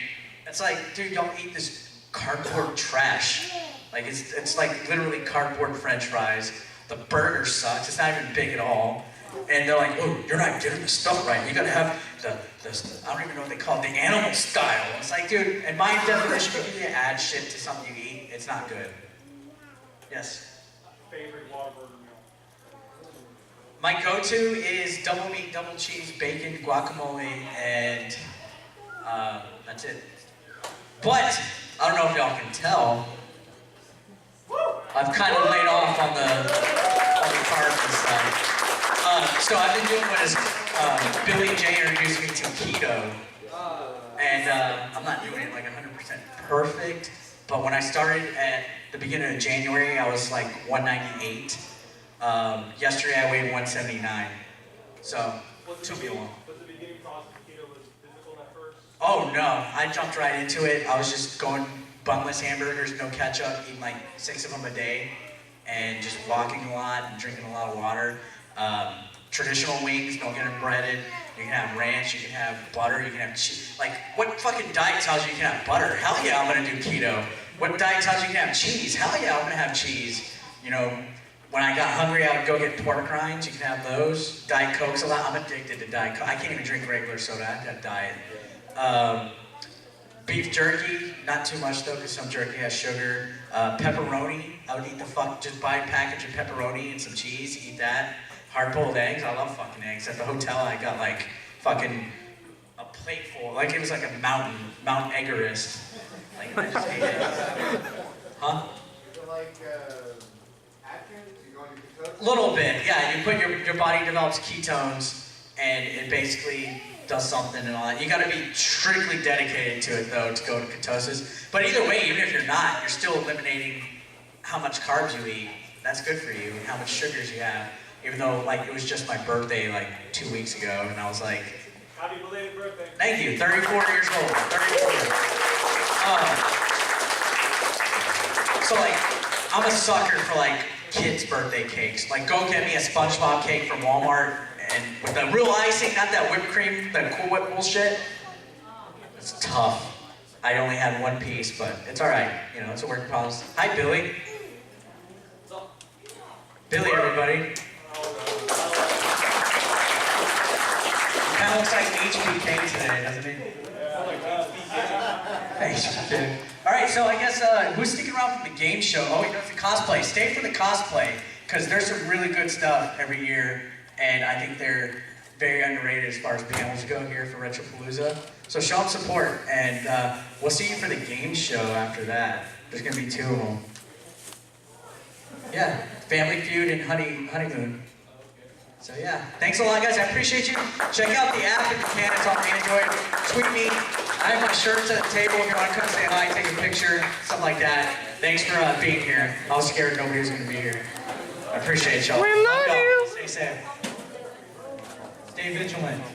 It's like, dude, y'all eat this cardboard trash. Like, it's like literally cardboard french fries. The burger sucks. It's not even big at all. And they're like, oh, you're not getting the stuff right. You gotta have the I don't even know what they call it, the animal style. It's like, dude, in my definition, if you add shit to something you eat, it's not good. Yes? Favorite Whataburger meal? My go-to is double meat, double cheese, bacon, guacamole, and that's it. But, I don't know if y'all can tell, I've kind of laid off on the carbs and stuff. So I've been doing what is, Billy J introduced me to keto. And I'm not doing it like 100% perfect, but when I started at the beginning of January, I was like 198. Yesterday I weighed 179. So, took me a while. Was the beginning process of keto was difficult at first? Oh no, I jumped right into it. I was just going bunless hamburgers, no ketchup, eating like 6 of them a day, and just walking a lot and drinking a lot of water. Traditional wings, don't get them breaded. You can have ranch, you can have butter, you can have cheese. Like, what fucking diet tells you you can have butter? Hell yeah, I'm gonna do keto. What diet tells you you can have cheese? Hell yeah, I'm gonna have cheese. You know, when I got hungry, I would go get pork rinds. You can have those. Diet Cokes a lot. I'm addicted to Diet Coke. I can't even drink regular soda. I've got diet. Beef jerky, not too much though, because some jerky has sugar. Pepperoni, I would eat just buy a package of pepperoni and some cheese, eat that. Hard-boiled eggs, I love fucking eggs. At the hotel, I got like fucking a plateful, like it was like a mountain, Mount Everest. Like I just hated it. Huh? Is it like Atkins? You go into ketosis? A little bit, yeah. You put your body develops ketones, and it basically does something and all that. You got to be strictly dedicated to it though to go to ketosis. But either way, even if you're not, you're still eliminating how much carbs you eat. That's good for you, and how much sugars you have. Even though like it was just my birthday like 2 weeks ago, and I was like, Happy belated birthday. thank you, 34 years old, 34. So like, I'm a sucker for like kids' birthday cakes. Like, go get me a SpongeBob cake from Walmart, and with the real icing, not that whipped cream, that Cool Whip bullshit. It's tough. I only had one piece, but it's all right. You know, it's a work in progress. Hi, Billy. Billy, everybody. Kind of looks like HBK today, doesn't he? HBK. All right, so I guess who's sticking around for the game show? Oh, you know, the cosplay. Stay for the cosplay, because there's some really good stuff every year, and I think they're very underrated as far as panels go here for Retropalooza. So show them support, and we'll see you for the game show after that. There's gonna be 2 of them. Yeah, Family Feud and Honeymoon. So yeah, thanks a lot, guys. I appreciate you. Check out the app if you can. It's on Android. Tweet me. I have my shirts at the table if you want to come say hi, take a picture, something like that. Thanks for being here. I was scared nobody was going to be here. I appreciate y'all. We love you. Stay safe. Stay vigilant.